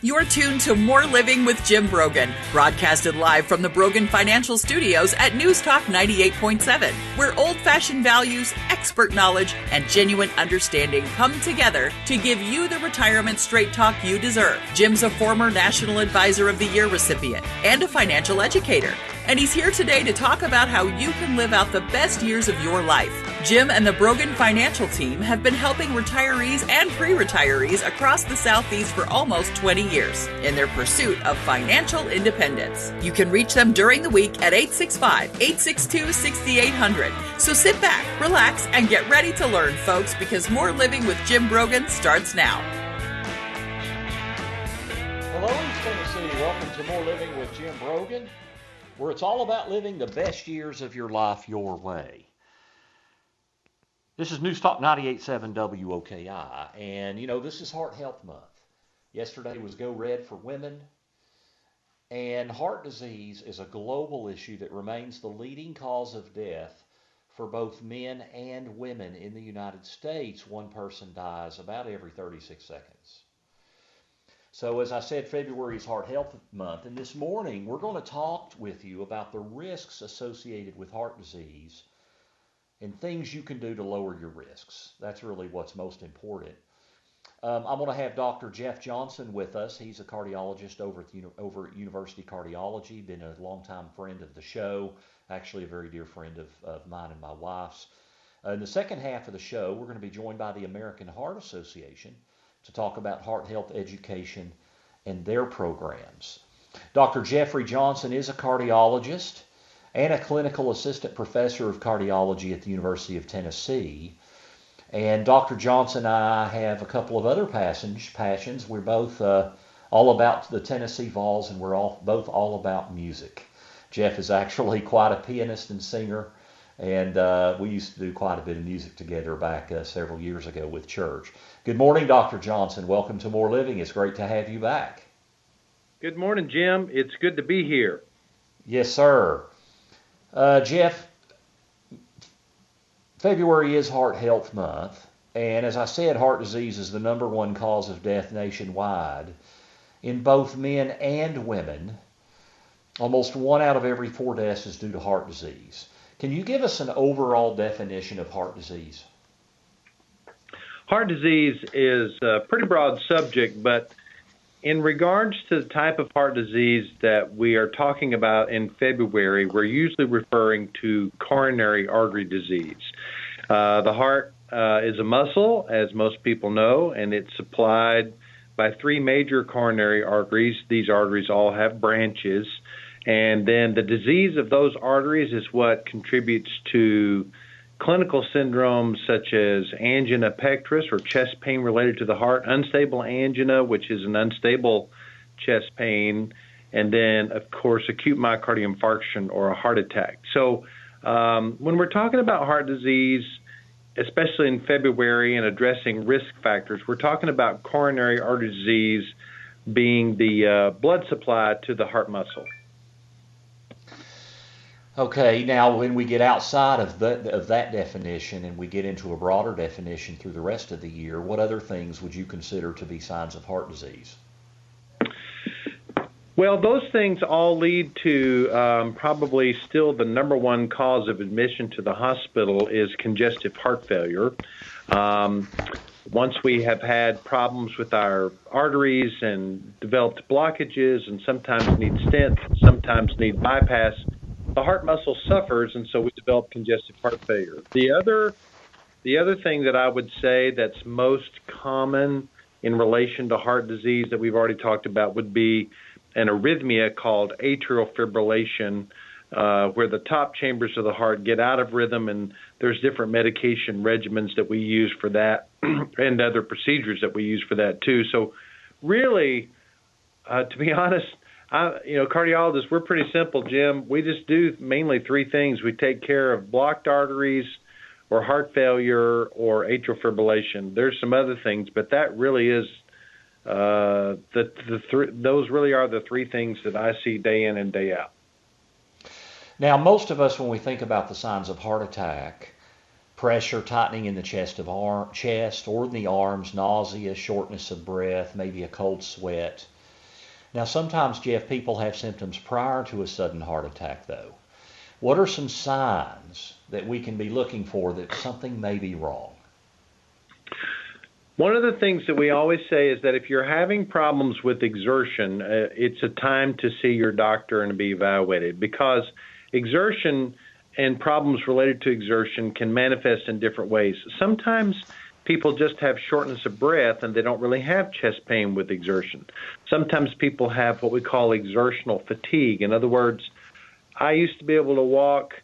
You're tuned to More Living with Jim Brogan, broadcasted live from the Brogan Financial Studios at News Talk 98.7, where old-fashioned values, expert knowledge, and genuine understanding come together to give you the retirement straight talk you deserve. Jim's a former National Advisor of the Year recipient and a financial educator, and he's here today to talk about how you can live out the best years of your life. Jim and the Brogan Financial team have been helping retirees and pre-retirees across the Southeast for almost 20 years in their pursuit of financial independence. You can reach them during the week at 865-862-6800. So sit back, relax, and get ready to learn, folks, because More Living with Jim Brogan starts now. Hello, East Tennessee. Welcome to More Living with Jim Brogan, where it's all about living the best years of your life your way. This is News Talk 98.7 WOKI, and this is Heart Health Month. Yesterday was Go Red for Women, and heart disease is a global issue that remains the leading cause of death for both men and women in the United States. One person dies about every 36 seconds. So as I said, February is Heart Health Month, and this morning we're going to talk with you about the risks associated with heart disease and things you can do to lower your risks. That's really what's most important. I'm going to have Dr. Jeff Johnson with us. He's a cardiologist over at University Cardiology, been a longtime friend of the show, actually a very dear friend of mine and my wife's. In the second half of the show, we're going to be joined by the American Heart Association to talk about heart health education and their programs. Dr. Jeffrey Johnson is a cardiologist and a clinical assistant professor of cardiology at the University of Tennessee. And Dr. Johnson and I have a couple of other passions. We're both all about the Tennessee Vols, and we're both all about music. Jeff is actually quite a pianist and singer, and we used to do quite a bit of music together back several years ago with church. Good morning, Dr. Johnson. Welcome to More Living. It's great to have you back. Good morning, Jim. It's good to be here. Yes, sir. Jeff, February is Heart Health Month, and as I said, heart disease is the number one cause of death nationwide in both men and women. Almost 1 out of every 4 deaths is due to heart disease. Can you give us an overall definition of heart disease? Heart disease is a pretty broad subject, but in regards to the type of heart disease that we are talking about in February, we're usually referring to coronary artery disease. The heart is a muscle, as most people know, and it's supplied by 3 major coronary arteries. These arteries all have branches, and then the disease of those arteries is what contributes to clinical syndromes such as angina pectoris, or chest pain related to the heart, unstable angina, which is an unstable chest pain, and then, of course, acute myocardial infarction or a heart attack. So when we're talking about heart disease, especially in February and addressing risk factors, we're talking about coronary artery disease being the blood supply to the heart muscle. Okay, now when we get outside of that definition and we get into a broader definition through the rest of the year, what other things would you consider to be signs of heart disease? Well, those things all lead to probably still the number one cause of admission to the hospital is congestive heart failure. Once we have had problems with our arteries and developed blockages and sometimes need stents, sometimes need bypass, the heart muscle suffers, and so we develop congestive heart failure. The other thing that I would say that's most common in relation to heart disease that we've already talked about would be an arrhythmia called atrial fibrillation, where the top chambers of the heart get out of rhythm, and there's different medication regimens that we use for that and other procedures that we use for that too. So really, to be honest, cardiologists, we're pretty simple, Jim. We just do mainly 3 things. We take care of blocked arteries or heart failure or atrial fibrillation. There's some other things, but that really is those really are the 3 things that I see day in and day out. Now, most of us, when we think about the signs of heart attack, pressure, tightening in the chest or in the arms, nausea, shortness of breath, maybe a cold sweat, Now, sometimes, Jeff, people have symptoms prior to a sudden heart attack, though. What are some signs that we can be looking for that something may be wrong? One of the things that we always say is that if you're having problems with exertion, it's a time to see your doctor and be evaluated, because exertion and problems related to exertion can manifest in different ways. Sometimes people just have shortness of breath and they don't really have chest pain with exertion. Sometimes people have what we call exertional fatigue. In other words, I used to be able to walk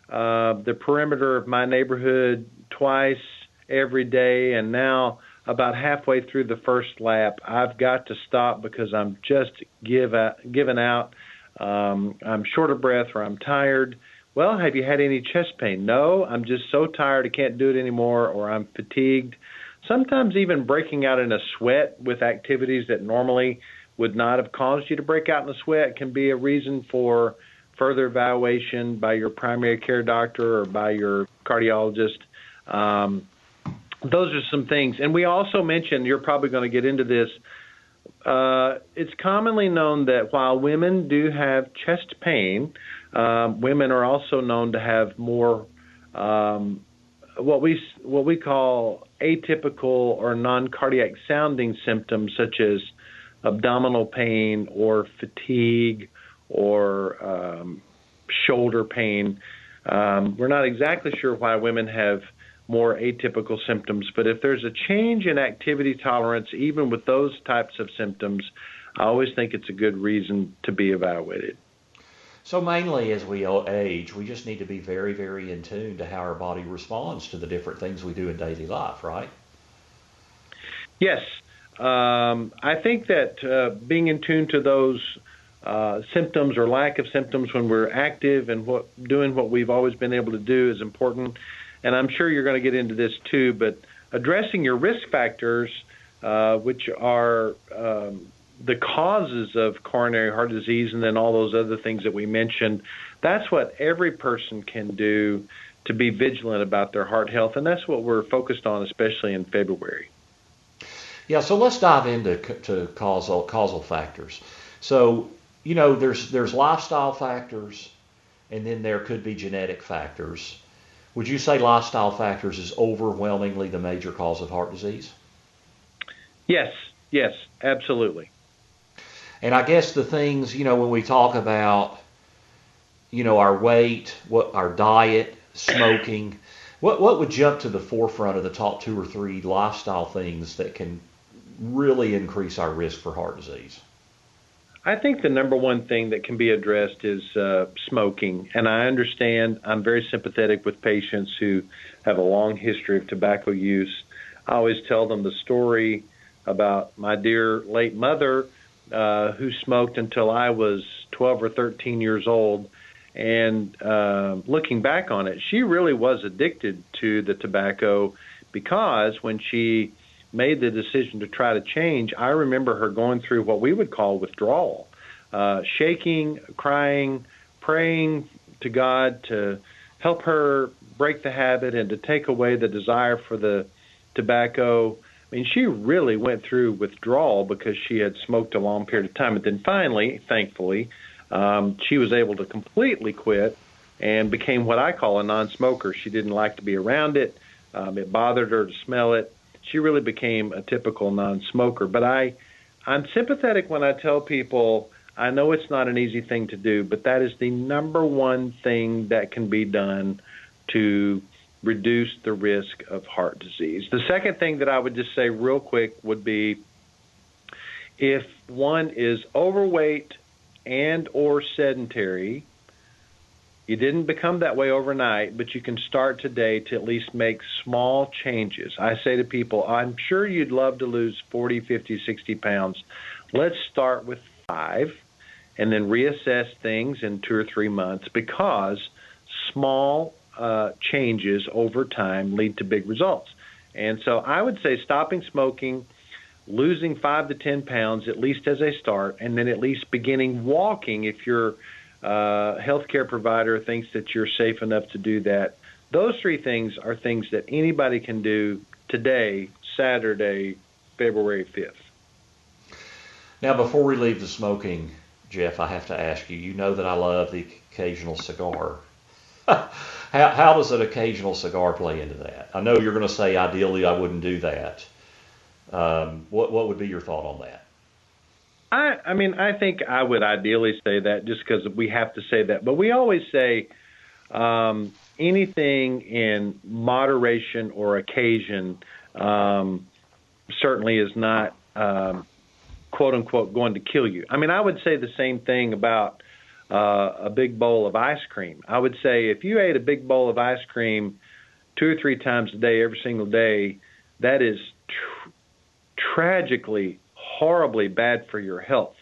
the perimeter of my neighborhood twice every day, and now about halfway through the first lap, I've got to stop because I'm just given out. I'm short of breath or I'm tired. Well, have you had any chest pain? No, I'm just so tired I can't do it anymore, or I'm fatigued. Sometimes even breaking out in a sweat with activities that normally would not have caused you to break out in a sweat can be a reason for further evaluation by your primary care doctor or by your cardiologist. Those are some things. And we also mentioned, you're probably going to get into this, it's commonly known that while women do have chest pain, women are also known to have more what we call atypical or non-cardiac sounding symptoms, such as abdominal pain or fatigue or shoulder pain. We're not exactly sure why women have more atypical symptoms, but if there's a change in activity tolerance, even with those types of symptoms, I always think it's a good reason to be evaluated. So mainly as we age, we just need to be very, very in tune to how our body responds to the different things we do in daily life, right? Yes. I think that being in tune to those symptoms or lack of symptoms when we're active and doing what we've always been able to do is important. And I'm sure you're going to get into this too, but addressing your risk factors, which are the causes of coronary heart disease and then all those other things that we mentioned, that's what every person can do to be vigilant about their heart health, and that's what we're focused on, especially in February. Yeah, so let's dive into causal factors. So, you know, there's lifestyle factors, and then there could be genetic factors. Would you say lifestyle factors is overwhelmingly the major cause of heart disease? Yes, absolutely. And I guess the things, you know, when we talk about, you know, our weight, our diet, smoking, what would jump to the forefront of the top 2 or 3 lifestyle things that can really increase our risk for heart disease? I think the number one thing that can be addressed is smoking. And I understand, I'm very sympathetic with patients who have a long history of tobacco use. I always tell them the story about my dear late mother who smoked until I was 12 or 13 years old. And looking back on it, she really was addicted to the tobacco, because when she made the decision to try to change, I remember her going through what we would call withdrawal, shaking, crying, praying to God to help her break the habit and to take away the desire for the tobacco. I mean, she really went through withdrawal because she had smoked a long period of time. And then finally, thankfully, she was able to completely quit and became what I call a non-smoker. She didn't like to be around it. It bothered her to smell it. She really became a typical non-smoker. But I'm sympathetic when I tell people, I know it's not an easy thing to do, but that is the number one thing that can be done to reduce the risk of heart disease. The second thing that I would just say real quick would be, if one is overweight and or sedentary, you didn't become that way overnight, but you can start today to at least make small changes. I say to people, I'm sure you'd love to lose 40, 50, 60 pounds. Let's start with 5 and then reassess things in 2 or 3 months, because small changes over time lead to big results. And so I would say stopping smoking, losing 5 to 10 pounds, at least as a start, and then at least beginning walking if your healthcare provider thinks that you're safe enough to do that. Those 3 things are things that anybody can do today, Saturday, February 5th. Now, before we leave the smoking, Jeff, I have to ask you, you know that I love the occasional cigar. How does an occasional cigar play into that? I know you're going to say ideally I wouldn't do that. What would be your thought on that? I mean, I think I would ideally say that just because we have to say that. But we always say anything in moderation or occasion certainly is not, quote unquote, going to kill you. I mean, I would say the same thing about a big bowl of ice cream. I would say if you ate a big bowl of ice cream 2 or 3 times a day, every single day, that is tragically, horribly bad for your health.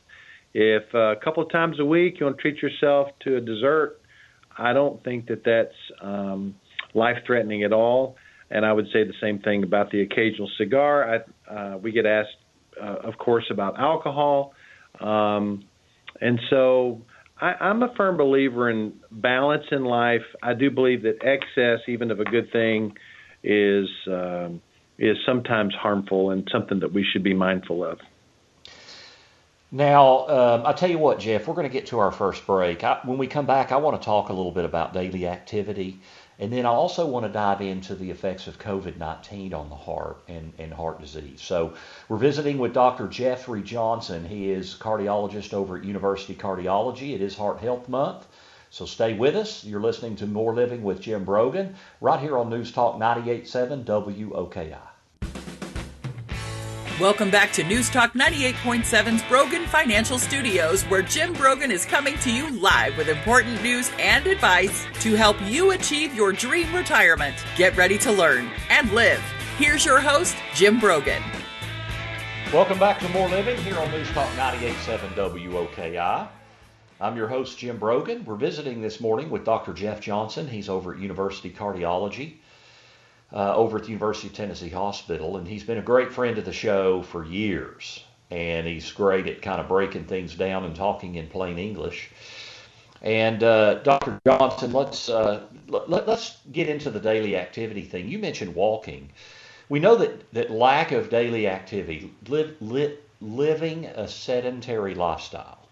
If a couple of times a week you want to treat yourself to a dessert, I don't think that that's life-threatening at all. And I would say the same thing about the occasional cigar. We get asked, of course, about alcohol. And so I'm a firm believer in balance in life. I do believe that excess, even of a good thing, is sometimes harmful and something that we should be mindful of. Now, I'll tell you what, Jeff, we're going to get to our first break. When we come back, I want to talk a little bit about daily activity, and then I also want to dive into the effects of COVID-19 on the heart and heart disease. So we're visiting with Dr. Jeffrey Johnson. He is cardiologist over at University Cardiology. It is Heart Health Month, so stay with us. You're listening to More Living with Jim Brogan right here on News Talk 98.7 WOKI. Welcome back to News Talk 98.7's Brogan Financial Studios, where Jim Brogan is coming to you live with important news and advice to help you achieve your dream retirement. Get ready to learn and live. Here's your host, Jim Brogan. Welcome back to More Living here on News Talk 98.7 WOKI. I'm your host, Jim Brogan. We're visiting this morning with Dr. Jeff Johnson. He's over at University Cardiology. Over at the University of Tennessee Hospital, and he's been a great friend of the show for years, and he's great at kind of breaking things down and talking in plain English. And Dr. Johnson, let's get into the daily activity thing. You mentioned walking. We know that lack of daily activity, living a sedentary lifestyle,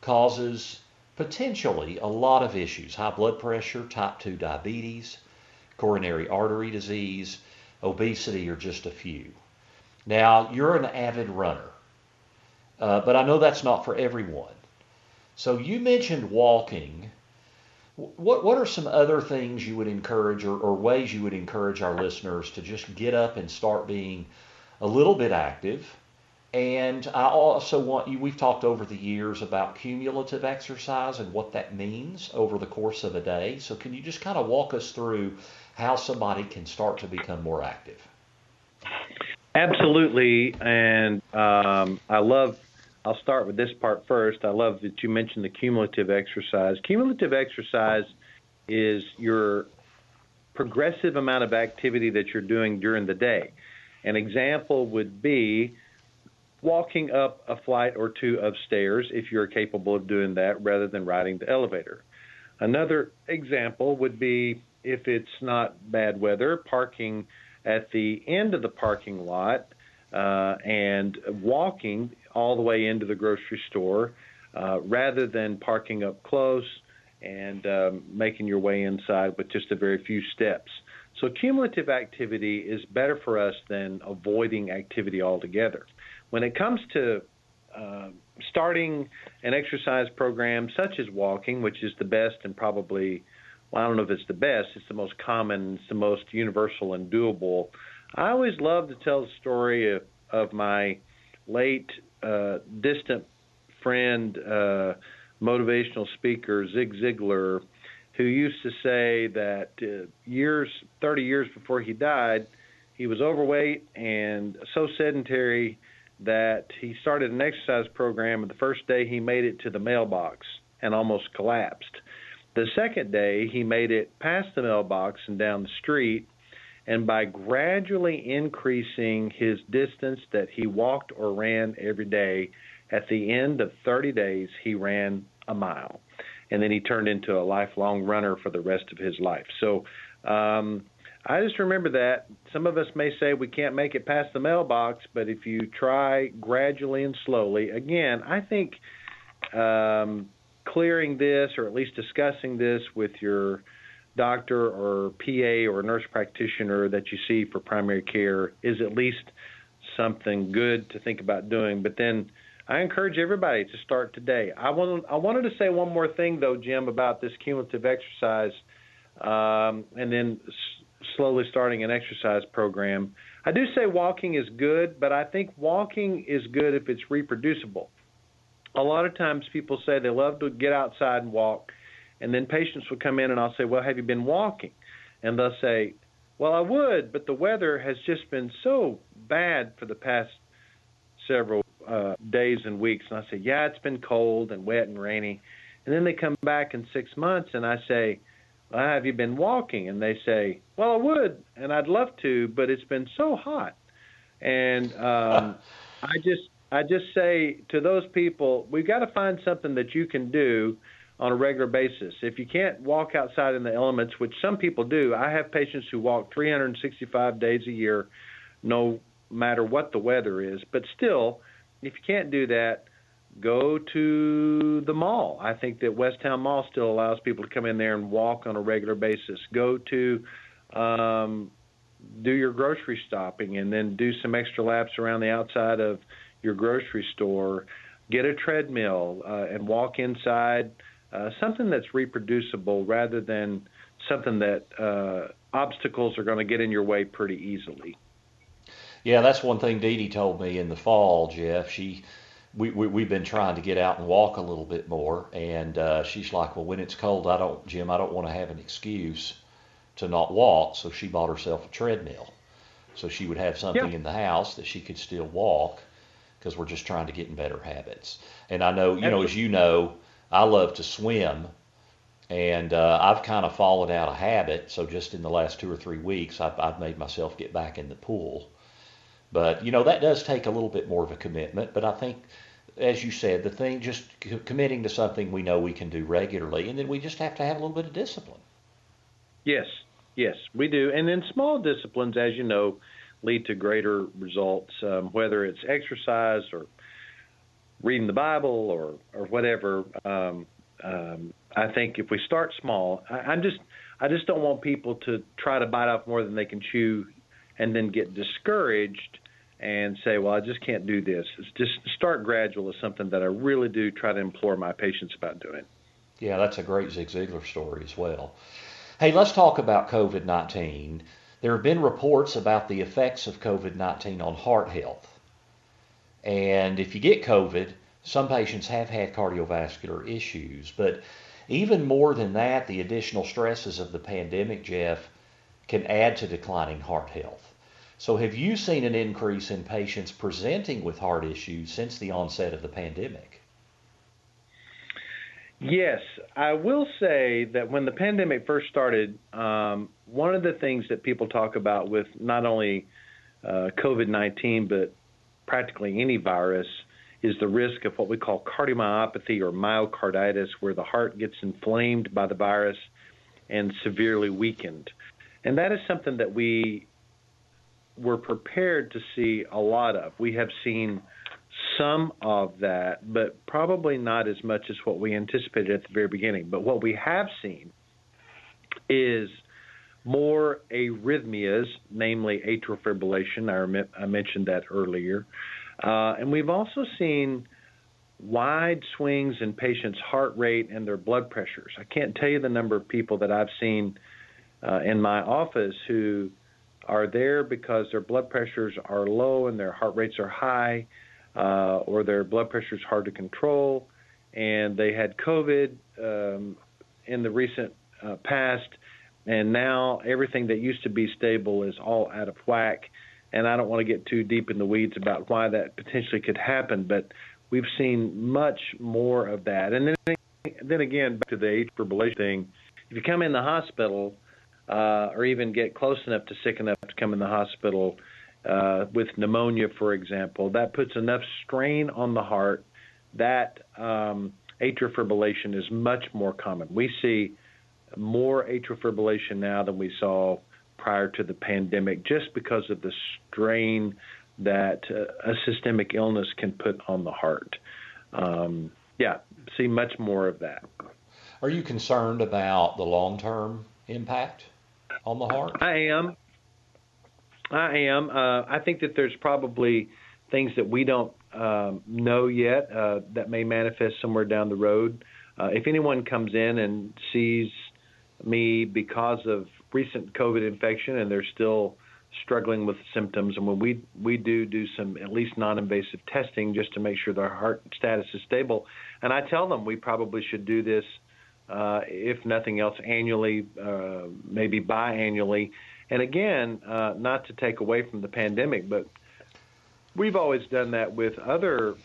causes potentially a lot of issues: high blood pressure, type 2 diabetes, coronary artery disease, obesity are just a few. Now, you're an avid runner, but I know that's not for everyone. So you mentioned walking. What are some other things you would encourage or ways you would encourage our listeners to just get up and start being a little bit active? And I also want you, we've talked over the years about cumulative exercise and what that means over the course of a day. So can you just kind of walk us through how somebody can start to become more active? Absolutely. And I'll start with this part first. I love that you mentioned the cumulative exercise. Cumulative exercise is your progressive amount of activity that you're doing during the day. An example would be walking up a flight or two of stairs if you're capable of doing that rather than riding the elevator. Another example would be, if it's not bad weather, parking at the end of the parking lot and walking all the way into the grocery store rather than parking up close and making your way inside with just a very few steps. So cumulative activity is better for us than avoiding activity altogether. When it comes to starting an exercise program such as walking, which is the best and probably, well, I don't know if it's the best, it's the most common, it's the most universal and doable. I always love to tell the story of my late distant friend, motivational speaker, Zig Ziglar, who used to say that 30 years before he died, he was overweight and so sedentary that he started an exercise program, and the first day he made it to the mailbox and almost collapsed. The second day he made it past the mailbox and down the street, and by gradually increasing his distance that he walked or ran every day, at the end of 30 days he ran a mile. And then he turned into a lifelong runner for the rest of his life. So I just remember that. Some of us may say we can't make it past the mailbox, but if you try gradually and slowly, again, I think clearing this or at least discussing this with your doctor or PA or nurse practitioner that you see for primary care is at least something good to think about doing. But then I encourage everybody to start today. I wanted to say one more thing, though, Jim, about this cumulative exercise and then slowly starting an exercise program. I do say walking is good, but I think walking is good if it's reproducible. A lot of times people say they love to get outside and walk, and then patients will come in and I'll say, well, have you been walking? And they'll say, well, I would, but the weather has just been so bad for the past several days and weeks. And I say, yeah, it's been cold and wet and rainy. And then they come back in 6 months and I say, well, have you been walking? And they say, well, I would, and I'd love to, but it's been so hot. And I just say to those people, we've got to find something that you can do on a regular basis. If you can't walk outside in the elements, which some people do, I have patients who walk 365 days a year, no matter what the weather is. But still, if you can't do that, go to the mall. I think that Westtown Mall still allows people to come in there and walk on a regular basis. Go to do your grocery shopping and then do some extra laps around the outside of your grocery store. Get a treadmill and walk inside, something that's reproducible rather than something that obstacles are going to get in your way pretty easily. Yeah, that's one thing Dee Dee told me in the fall, Jeff. We've been trying to get out and walk a little bit more, and she's like, well, when it's cold, Jim, I don't want to have an excuse to not walk, so she bought herself a treadmill. So she would have something in the house that she could still walk, because we're just trying to get in better habits. And I know, as you know, I love to swim, and I've kind of fallen out of habit, so just in the last 2 or 3 weeks, I've made myself get back in the pool. But, that does take a little bit more of a commitment. But I think, as you said, the thing, just committing to something we know we can do regularly, and then we just have to have a little bit of discipline. Yes, we do. And then small disciplines, as you know, lead to greater results, whether it's exercise or reading the Bible or whatever. I think if we start small, I just don't want people to try to bite off more than they can chew and then get discouraged and say, well, I just can't do this. It's just start gradual is something that I really do try to implore my patients about doing. Yeah, that's a great Zig Ziglar story as well. Hey, let's talk about COVID-19. There have been reports about the effects of COVID-19 on heart health. And if you get COVID, some patients have had cardiovascular issues. But even more than that, the additional stresses of the pandemic, Jeff, can add to declining heart health. So have you seen an increase in patients presenting with heart issues since the onset of the pandemic? Yes, I will say that when the pandemic first started, one of the things that people talk about with not only COVID-19, but practically any virus, is the risk of what we call cardiomyopathy or myocarditis, where the heart gets inflamed by the virus and severely weakened. And that is something that we were prepared to see a lot of. We have seen some of that, but probably not as much as what we anticipated at the very beginning. But what we have seen is more arrhythmias, namely atrial fibrillation. I mentioned that earlier. And we've also seen wide swings in patients' heart rate and their blood pressures. I can't tell you the number of people that I've seen in my office who are there because their blood pressures are low and their heart rates are high, or their blood pressure is hard to control, and they had COVID in the recent past, and now everything that used to be stable is all out of whack. And I don't want to get too deep in the weeds about why that potentially could happen, but we've seen much more of that. And then again, back to the atrial fibrillation thing, if you come in the hospital or even get close enough to sick enough to come in the hospital with pneumonia, for example, that puts enough strain on the heart that atrial fibrillation is much more common. We see more atrial fibrillation now than we saw prior to the pandemic, just because of the strain that a systemic illness can put on the heart. See much more of that. Are you concerned about the long-term impact on the heart? I am. I think that there's probably things that we don't know yet that may manifest somewhere down the road. If anyone comes in and sees me because of recent COVID infection and they're still struggling with symptoms, and when we do some at least non-invasive testing just to make sure their heart status is stable, and I tell them we probably should do this, if nothing else, annually, maybe biannually. And again, not to take away from the pandemic, but we've always done that with other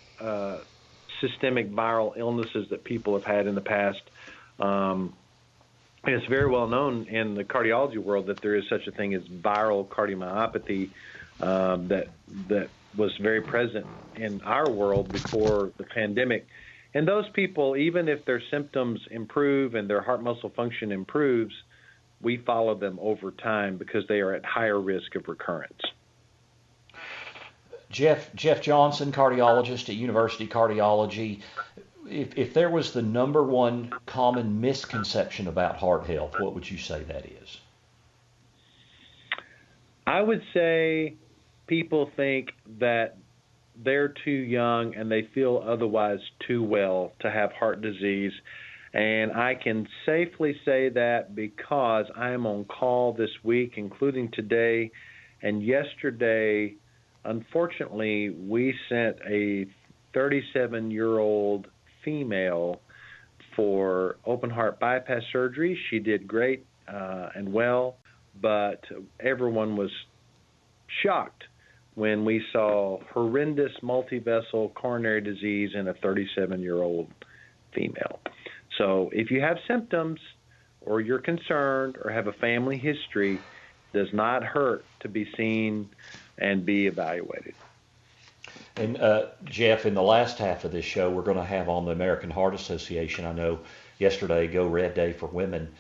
systemic viral illnesses that people have had in the past. And it's very well known in the cardiology world that there is such a thing as viral cardiomyopathy that was very present in our world before the pandemic. And those people, even if their symptoms improve and their heart muscle function improves, we follow them over time because they are at higher risk of recurrence. Jeff Johnson, cardiologist at University Cardiology. If there was the number one common misconception about heart health, what would you say that is? I would say people think that they're too young and they feel otherwise too well to have heart disease. And I can safely say that because I am on call this week, including today and yesterday. Unfortunately, we sent a 37-year-old female for open heart bypass surgery. She did great and well, but everyone was shocked when we saw horrendous multivessel coronary disease in a 37-year-old female. So if you have symptoms or you're concerned or have a family history, it does not hurt to be seen and be evaluated. And Jeff, in the last half of this show, we're going to have on the American Heart Association. I know yesterday, Go Red Day for Women,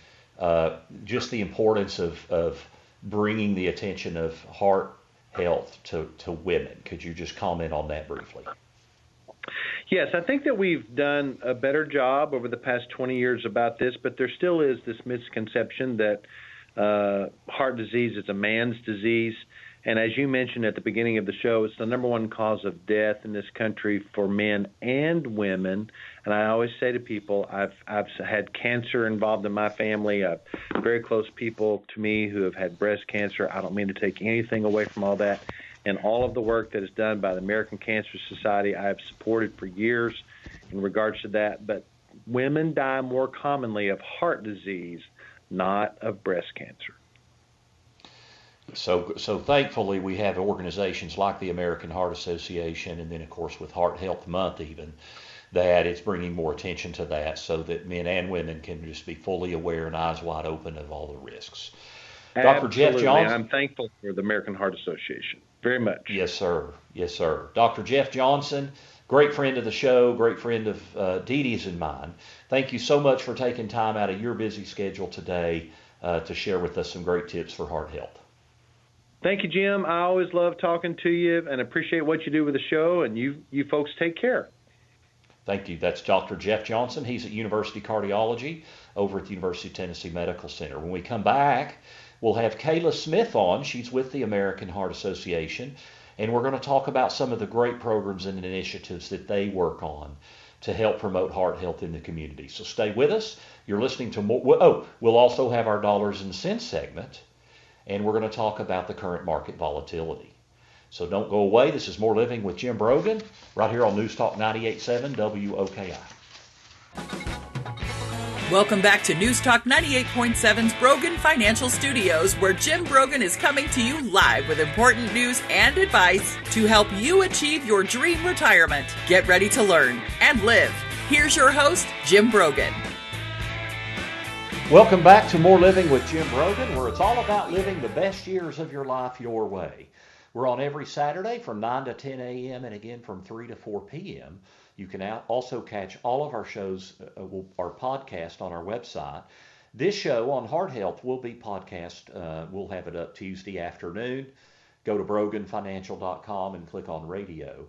just the importance of bringing the attention of heart health to women. Could you just comment on that briefly? Yes, I think that we've done a better job over the past 20 years about this, but there still is this misconception that heart disease is a man's disease. And as you mentioned at the beginning of the show, it's the number one cause of death in this country for men and women. And I always say to people, I've had cancer involved in my family. Very close people to me who have had breast cancer. I don't mean to take anything away from all that. And all of the work that is done by the American Cancer Society, I have supported for years in regards to that. But women die more commonly of heart disease, not of breast cancer. So thankfully we have organizations like the American Heart Association, and then of course with Heart Health Month even, that it's bringing more attention to that so that men and women can just be fully aware and eyes wide open of all the risks. Dr. Jeff Johnson. I'm thankful for the American Heart Association very much. Yes, sir. Yes, sir. Dr. Jeff Johnson, great friend of the show, great friend of Dee Dee's and mine. Thank you so much for taking time out of your busy schedule today to share with us some great tips for heart health. Thank you, Jim. I always love talking to you and appreciate what you do with the show, and you folks take care. Thank you. That's Dr. Jeff Johnson. He's at University Cardiology over at the University of Tennessee Medical Center. When we come back, we'll have Kayla Smith on. She's with the American Heart Association, and we're going to talk about some of the great programs and initiatives that they work on to help promote heart health in the community. So stay with us. You're listening to more. Oh, we'll also have our Dollars and Cents segment, and we're going to talk about the current market volatility. So don't go away. This is More Living with Jim Brogan, right here on News Talk 98.7 WOKI. Welcome back to News Talk 98.7's Brogan Financial Studios, where Jim Brogan is coming to you live with important news and advice to help you achieve your dream retirement. Get ready to learn and live. Here's your host, Jim Brogan. Welcome back to More Living with Jim Brogan, where it's all about living the best years of your life your way. We're on every Saturday from 9 to 10 a.m. and again from 3 to 4 p.m. You can also catch all of our shows, our podcast on our website, This show on heart health will be podcast. We'll have it up Tuesday afternoon. Go to broganfinancial.com and click on radio.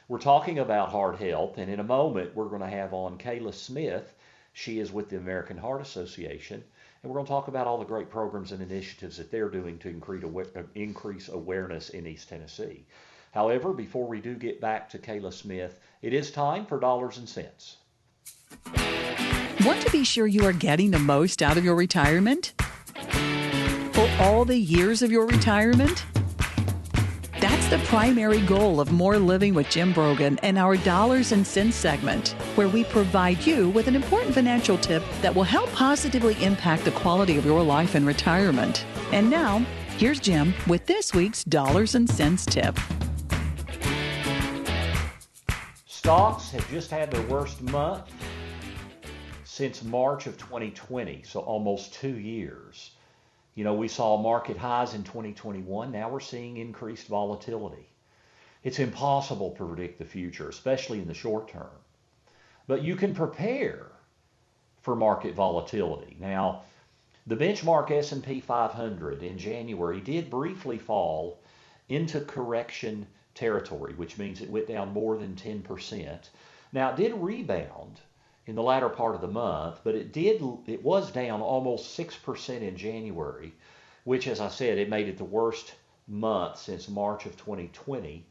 We're talking about heart health, and in a moment we're going to have on Kayla Smith. She is with the American Heart Association, and we're going to talk about all the great programs and initiatives that they're doing to increase awareness in East Tennessee. However, before we do get back to Kayla Smith, it is time for Dollars and Cents. Want to be sure you are getting the most out of your retirement? For all the years of your retirement? That's the primary goal of More Living with Jim Brogan and our Dollars and Cents segment, where we provide you with an important financial tip that will help positively impact the quality of your life in retirement. And now, here's Jim with this week's Dollars and Cents tip. Stocks have just had their worst month since March of 2020, so almost 2 years. You know, we saw market highs in 2021. Now we're seeing increased volatility. It's impossible to predict the future, especially in the short term. But you can prepare for market volatility. Now, the benchmark S&P 500 in January did briefly fall into correction territory, which means it went down more than 10%. Now, it did rebound in the latter part of the month, but it was down almost 6% in January, which, as I said, it made it the worst month since March of 2020.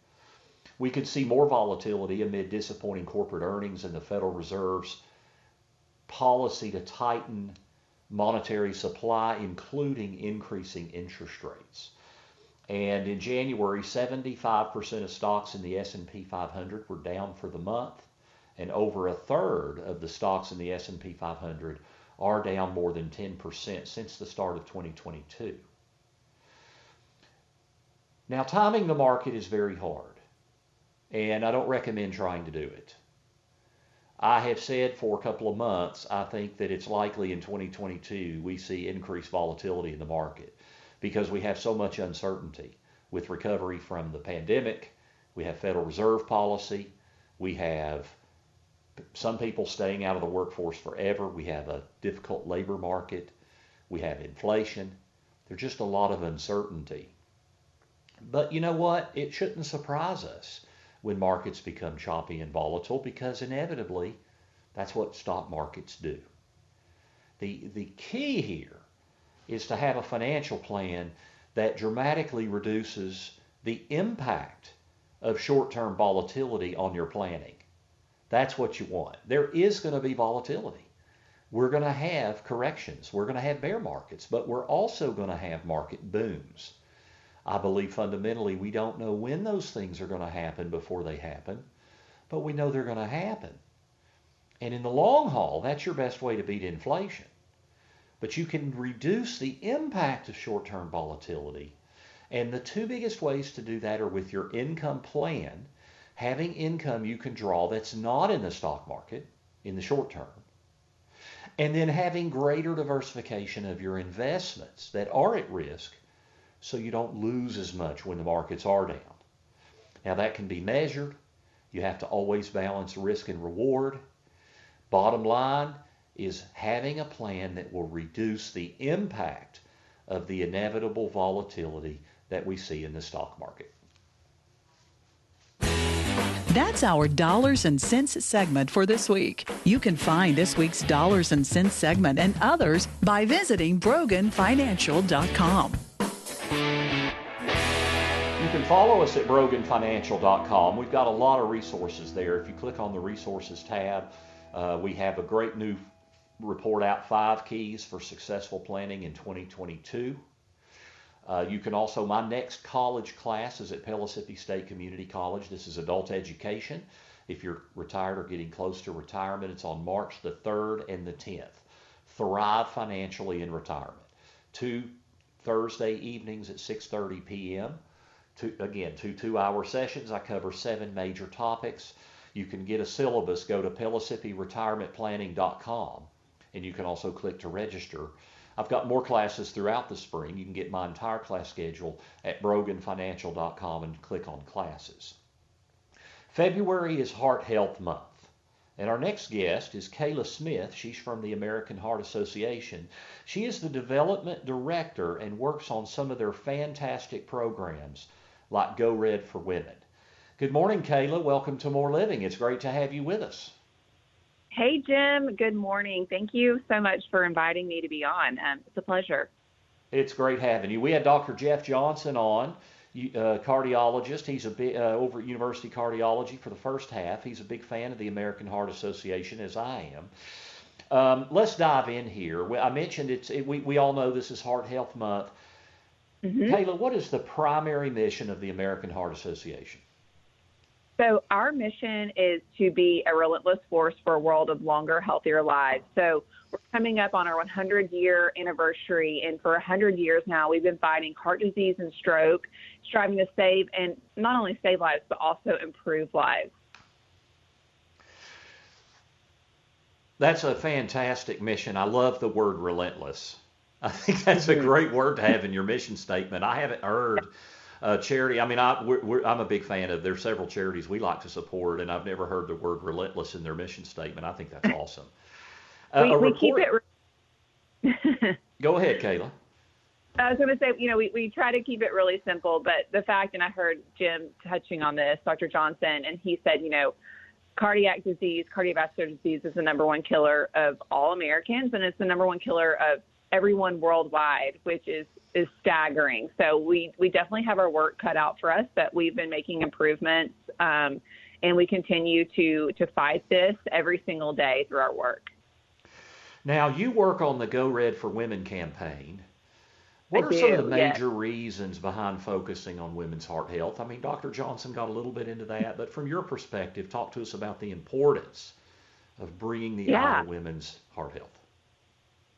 We could see more volatility amid disappointing corporate earnings and the Federal Reserve's policy to tighten monetary supply, including increasing interest rates. And in January, 75% of stocks in the S&P 500 were down for the month, and over a third of the stocks in the S&P 500 are down more than 10% since the start of 2022. Now, timing the market is very hard, and I don't recommend trying to do it. I have said for a couple of months, I think that it's likely in 2022 we see increased volatility in the market because we have so much uncertainty with recovery from the pandemic. We have Federal Reserve policy. We have some people staying out of the workforce forever. We have a difficult labor market. We have inflation. There's just a lot of uncertainty. But you know what? It shouldn't surprise us when markets become choppy and volatile, because inevitably that's what stock markets do. The key here is to have a financial plan that dramatically reduces the impact of short-term volatility on your planning. That's what you want. There is going to be volatility. We're going to have corrections. We're going to have bear markets, but we're also going to have market booms. I believe fundamentally we don't know when those things are going to happen before they happen, but we know they're going to happen. And in the long haul, that's your best way to beat inflation. But you can reduce the impact of short-term volatility. And the two biggest ways to do that are with your income plan, having income you can draw that's not in the stock market in the short term, and then having greater diversification of your investments that are at risk so you don't lose as much when the markets are down. Now, that can be measured. You have to always balance risk and reward. Bottom line is having a plan that will reduce the impact of the inevitable volatility that we see in the stock market. That's our Dollars and Cents segment for this week. You can find this week's Dollars and Cents segment and others by visiting broganfinancial.com. You can follow us at broganfinancial.com. We've got a lot of resources there. If you click on the resources tab, we have a great new report out, 5 keys for successful planning in 2022. You can also, my next college class is at Pellissippi State Community College. This is adult education. If you're retired or getting close to retirement, it's on March the 3rd and the 10th. Thrive Financially in Retirement. 2 Thursday evenings at 6:30 p.m. Two 2-hour sessions. I cover 7 major topics. You can get a syllabus. Go to PellissippiRetirementPlanning.com, and you can also click to register. I've got more classes throughout the spring. You can get my entire class schedule at broganfinancial.com and click on classes. February is Heart Health Month. And our next guest is Kayla Smith. She's from the American Heart Association. She is the development director and works on some of their fantastic programs like Go Red for Women. Good morning, Kayla. Welcome to More Living. It's great to have you with us. Hey, Jim. Good morning. Thank you so much for inviting me to be on. It's a pleasure. It's great having you. We had Dr. Jeff Johnson on, cardiologist. He's over at University Cardiology for the first half. He's a big fan of the American Heart Association, as I am. Let's dive in here. I mentioned we all know this is Heart Health Month. Mm-hmm. Kayla, what is the primary mission of the American Heart Association? So our mission is to be a relentless force for a world of longer, healthier lives. So we're coming up on our 100-year anniversary, and for 100 years now, we've been fighting heart disease and stroke, striving to save and not only save lives, but also improve lives. That's a fantastic mission. I love the word relentless. I think that's a great word to have in your mission statement. I haven't heard charity. I mean, I'm a big fan of. There's several charities we like to support, and I've never heard the word relentless in their mission statement. I think that's awesome. We keep it. Go ahead, Kayla. I was going to say, we try to keep it really simple, but the fact, and I heard Jim touching on this, Dr. Johnson, and he said, cardiac disease, cardiovascular disease is the number one killer of all Americans, and it's the number one killer of everyone worldwide, which is staggering. So we definitely have our work cut out for us, but we've been making improvements, and we continue to fight this every single day through our work. Now, you work on the Go Red for Women campaign. What are some of the major reasons behind focusing on women's heart health? I mean, Dr. Johnson got a little bit into that, but from your perspective, talk to us about the importance of bringing the eye to women's heart health.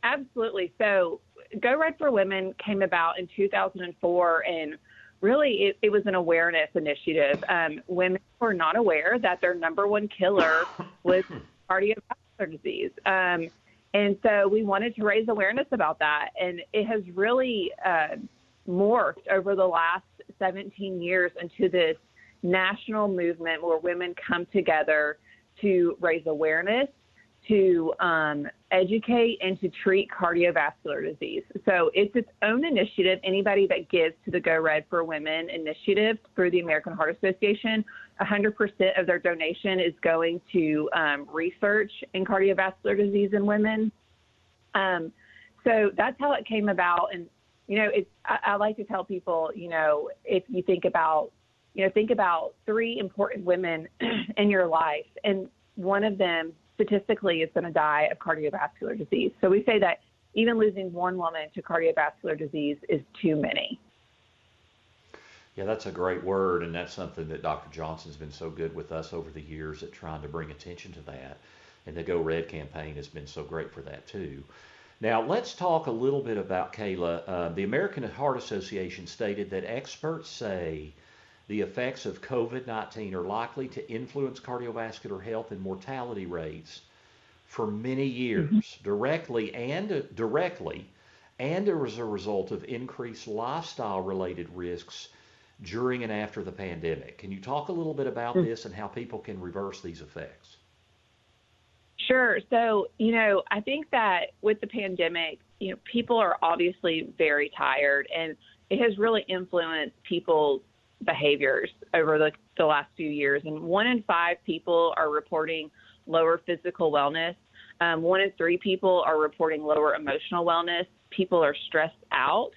Absolutely. So Go Red for Women came about in 2004, and really it was an awareness initiative. Women were not aware that their number one killer was cardiovascular disease. And so we wanted to raise awareness about that. And it has really morphed over the last 17 years into this national movement where women come together to raise awareness, to educate, and to treat cardiovascular disease. So it's its own initiative. Anybody that gives to the Go Red for Women initiative through the American Heart Association, 100% of their donation is going to research in cardiovascular disease in women. So that's how it came about. And, I like to tell people, if you think about 3 important women in your life, and one of them statistically is going to die of cardiovascular disease. So we say that even losing one woman to cardiovascular disease is too many. Yeah, that's a great word, and that's something that Dr. Johnson's been so good with us over the years at trying to bring attention to that. And the Go Red campaign has been so great for that, too. Now, let's talk a little bit about, Kayla. The American Heart Association stated that experts say the effects of COVID-19 are likely to influence cardiovascular health and mortality rates for many years, directly and as a result of increased lifestyle-related risks during and after the pandemic. Can you talk a little bit about this and how people can reverse these effects? Sure. So, I think that with the pandemic, people are obviously very tired, and it has really influenced people's behaviors over the last few years. And 1 in 5 people are reporting lower physical wellness. 1 in 3 people are reporting lower emotional wellness. People are stressed out.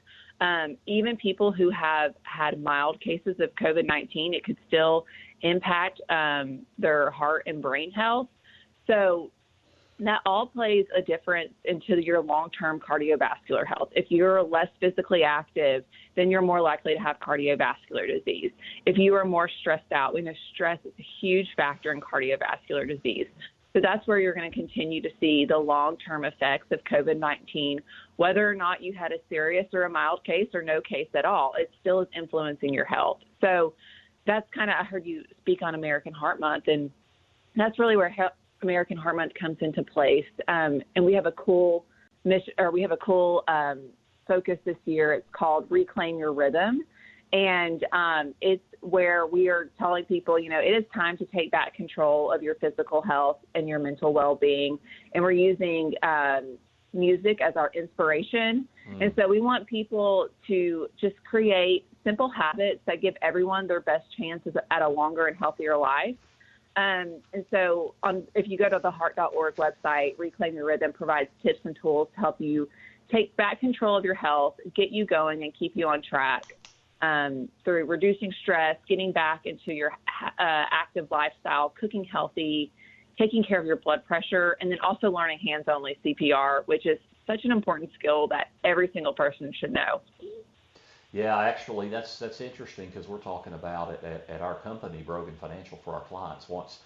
Even people who have had mild cases of COVID-19, it could still impact their heart and brain health. So that all plays a difference into your long-term cardiovascular health. If you're less physically active, then you're more likely to have cardiovascular disease. If you are more stressed out, we know stress is a huge factor in cardiovascular disease. So that's where you're going to continue to see the long-term effects of COVID-19, whether or not you had a serious or a mild case or no case at all. It still is influencing your health. So that's kind of, I heard you speak on American Heart Month, and that's really where American Heart Month comes into place. And we have a cool mission, or we have a cool focus this year. It's called Reclaim Your Rhythm. And it's where we are telling people, it is time to take back control of your physical health and your mental well-being. And we're using music as our inspiration. And so we want people to just create simple habits that give everyone their best chances at a longer and healthier life. And so if you go to the heart.org website, Reclaim Your Rhythm provides tips and tools to help you take back control of your health, get you going, and keep you on track through reducing stress, getting back into your active lifestyle, cooking healthy, taking care of your blood pressure, and then also learning hands-only CPR, which is such an important skill that every single person should know. Yeah, actually, that's interesting because we're talking about it at our company, Brogan Financial, for our clients. Once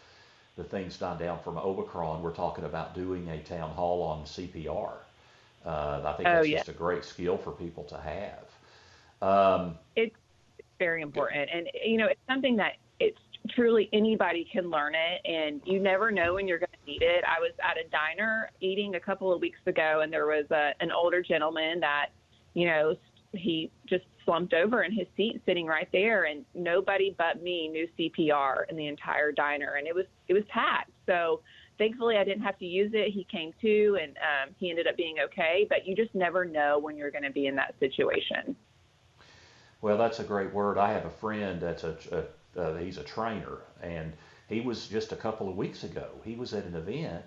the things died down from Omicron, we're talking about doing a town hall on CPR. I think that's just a great skill for people to have. It's very important. And, it's something that it's truly anybody can learn it, and you never know when you're going to need it. I was at a diner eating a couple of weeks ago, and there was an older gentleman that, he just slumped over in his seat sitting right there, and nobody but me knew CPR in the entire diner, and it was packed. So thankfully I didn't have to use it. He came to, and he ended up being okay, but you just never know when you're going to be in that situation. Well, that's a great word. I have a friend that's he's a trainer, and he was just a couple of weeks ago. He was at an event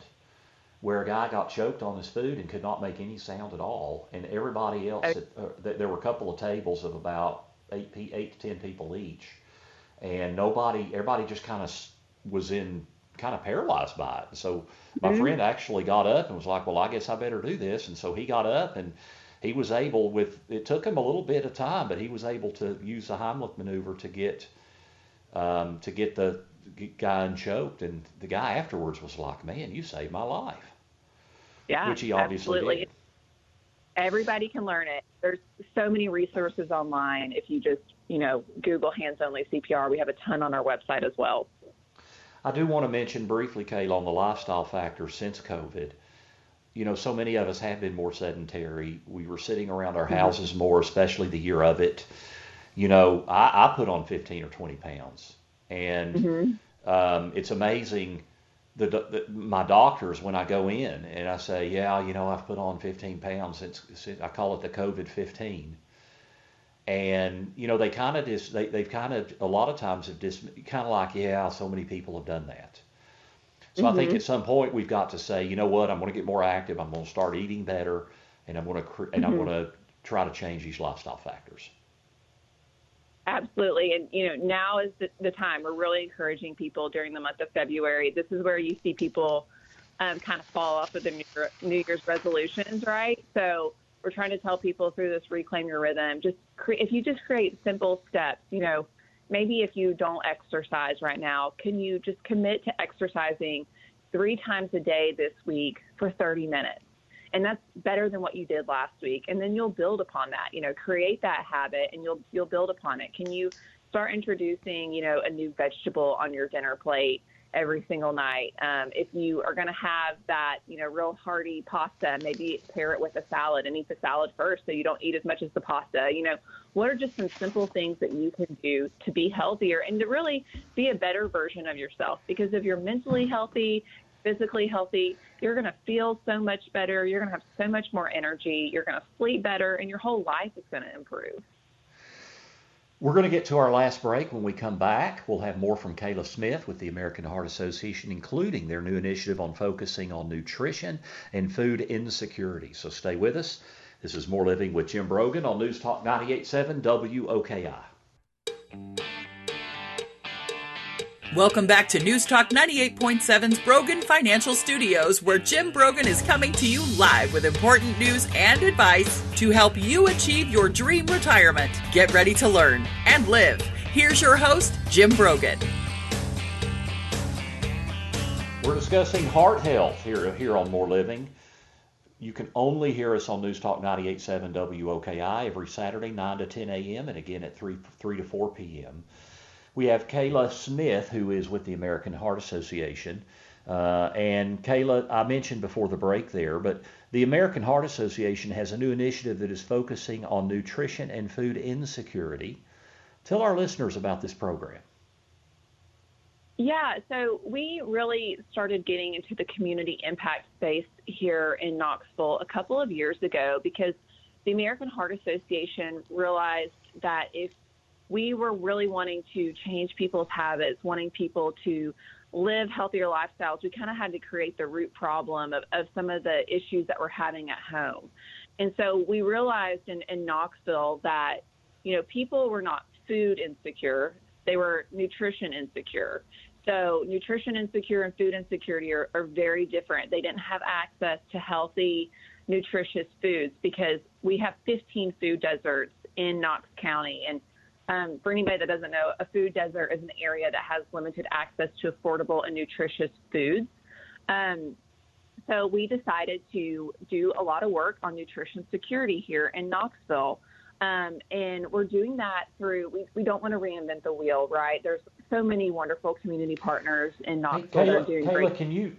where a guy got choked on his food and could not make any sound at all, and everybody else, there were a couple of tables of about 8 to 10 people each, and everybody just kind of was paralyzed by it. So my friend actually got up and was like, well, I guess I better do this. And so he got up, and he was able, it took him a little bit of time, but he was able to use the Heimlich maneuver to get the guy unchoked. And the guy afterwards was like, man, you saved my life. Yeah, which he obviously absolutely did. Everybody can learn it. There's so many resources online. If you just, Google hands-only CPR, we have a ton on our website as well. I do want to mention briefly, Kayla, on the lifestyle factors since COVID. So many of us have been more sedentary. We were sitting around our houses more, especially the year of it. I put on 15 or 20 pounds. And it's amazing. My doctors, when I go in and I say, yeah, I've put on 15 pounds since I call it the COVID 15. And, they kind of they've kind of, a lot of times have just kind of like, yeah, so many people have done that. So I think at some point we've got to say, you know what, I'm going to get more active. I'm going to start eating better, and I'm going to try to change these lifestyle factors. Absolutely. And, now is the time. We're really encouraging people during the month of February. This is where you see people kind of fall off of the New Year's resolutions, right? So we're trying to tell people through this Reclaim Your Rhythm, if you just create simple steps, maybe if you don't exercise right now, can you just commit to exercising 3 times a day this week for 30 minutes? And that's better than what you did last week. And then you'll build upon that, create that habit, and you'll build upon it. Can you start introducing, a new vegetable on your dinner plate every single night? If you are going to have that, real hearty pasta, maybe pair it with a salad and eat the salad first so you don't eat as much as the pasta. What are just some simple things that you can do to be healthier and to really be a better version of yourself? Because if you're mentally healthy, physically healthy, you're going to feel so much better. You're going to have so much more energy. You're going to sleep better, and your whole life is going to improve. We're going to get to our last break. When we come back, we'll have more from Kayla Smith with the American Heart Association, including their new initiative on focusing on nutrition and food insecurity. So stay with us. This is More Living with Jim Brogan on News Talk 98.7 WOKI. Welcome back to News Talk 98.7's Brogan Financial Studios, where Jim Brogan is coming to you live with important news and advice to help you achieve your dream retirement. Get ready to learn and live. Here's your host, Jim Brogan. We're discussing heart health here on More Living. You can only hear us on News Talk 98.7 WOKI every Saturday, 9 to 10 a.m. and again at 3 to 4 p.m. We have Kayla Smith, who is with the American Heart Association. And Kayla, I mentioned before the break there, but the American Heart Association has a new initiative that is focusing on nutrition and food insecurity. Tell our listeners about this program. Yeah, so we really started getting into the community impact space here in Knoxville a couple of years ago because the American Heart Association realized that if we were really wanting to change people's habits, wanting people to live healthier lifestyles, we kind of had to create the root problem of some of the issues that we're having at home. And so we realized in Knoxville that, people were not food insecure, they were nutrition insecure. So nutrition insecure and food insecurity are very different. They didn't have access to healthy, nutritious foods because we have 15 food deserts in Knox County. And for anybody that doesn't know, a food desert is an area that has limited access to affordable and nutritious foods. So we decided to do a lot of work on nutrition security here in Knoxville. And we're doing that through, we don't want to reinvent the wheel, right? There's so many wonderful community partners in Knoxville that are doing great. Can you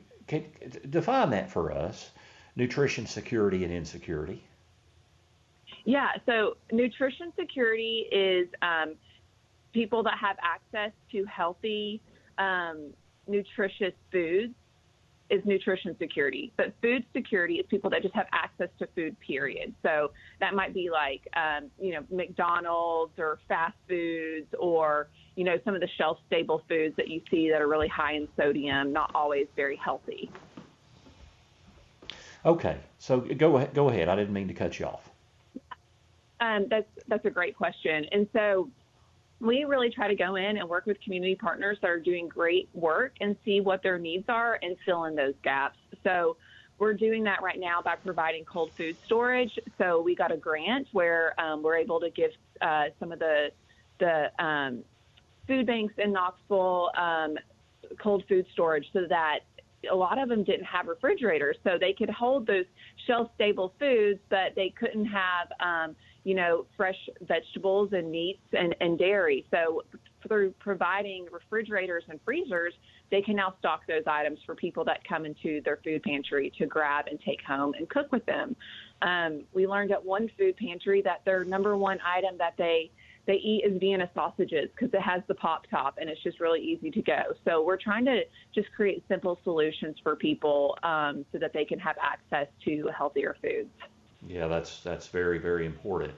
define that for us, nutrition security and insecurity? Yeah, so nutrition security is people that have access to healthy, nutritious foods is nutrition security. But food security is people that just have access to food, period. So that might be like, McDonald's or fast foods or, some of the shelf-stable foods that you see that are really high in sodium, not always very healthy. Okay, so go ahead. I didn't mean to cut you off. That's a great question. And so we really try to go in and work with community partners that are doing great work and see what their needs are and fill in those gaps. So we're doing that right now by providing cold food storage. So we got a grant where we're able to give some of the food banks in Knoxville cold food storage so that a lot of them didn't have refrigerators. So they could hold those shelf-stable foods, but they couldn't have fresh vegetables and meats and dairy. So through providing refrigerators and freezers, they can now stock those items for people that come into their food pantry to grab and take home and cook with them. We learned at one food pantry that their number one item that they eat is Vienna sausages because it has the pop top and it's just really easy to go. So we're trying to just create simple solutions for people so that they can have access to healthier foods. Yeah, that's very, very important.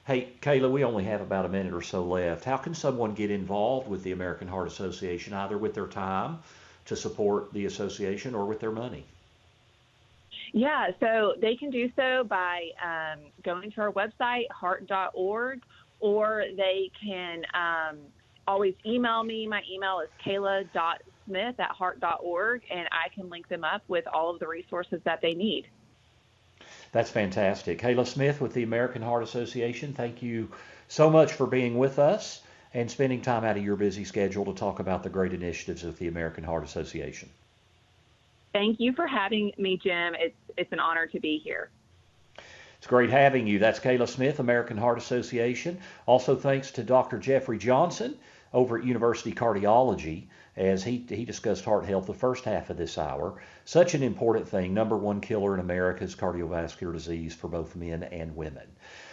Hey, Kayla, we only have about a minute or so left. How can someone get involved with the American Heart Association, either with their time to support the association or with their money? Yeah, so they can do so by going to our website, heart.org, or they can always email me. My email is kayla.smith@heart.org, and I can link them up with all of the resources that they need. That's fantastic. Kayla Smith with the American Heart Association, thank you so much for being with us and spending time out of your busy schedule to talk about the great initiatives of the American Heart Association. Thank you for having me, Jim. It's an honor to be here. It's great having you. That's Kayla Smith, American Heart Association. Also thanks to Dr. Jeffrey Johnson over at University Cardiology as he discussed heart health the first half of this hour. Such an important thing. Number one killer in America is cardiovascular disease for both men and women.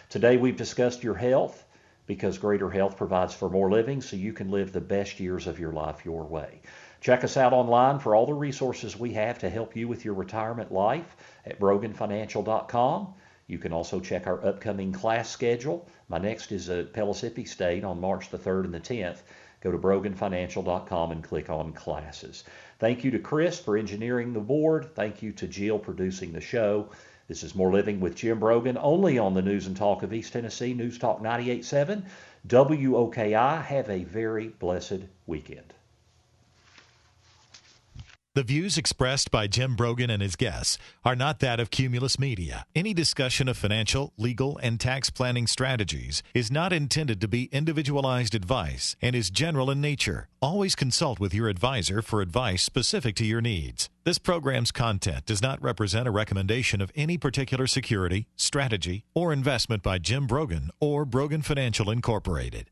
Today we've discussed your health because greater health provides for more living so you can live the best years of your life your way. Check us out online for all the resources we have to help you with your retirement life at broganfinancial.com. You can also check our upcoming class schedule. My next is at Pellissippi State on March the 3rd and the 10th. Go to broganfinancial.com and click on classes. Thank you to Chris for engineering the board. Thank you to Jill producing the show. This is More Living with Jim Brogan, only on the News and Talk of East Tennessee, News Talk 98.7, WOKI. Have a very blessed weekend. The views expressed by Jim Brogan and his guests are not that of Cumulus Media. Any discussion of financial, legal, and tax planning strategies is not intended to be individualized advice and is general in nature. Always consult with your advisor for advice specific to your needs. This program's content does not represent a recommendation of any particular security, strategy, or investment by Jim Brogan or Brogan Financial Incorporated.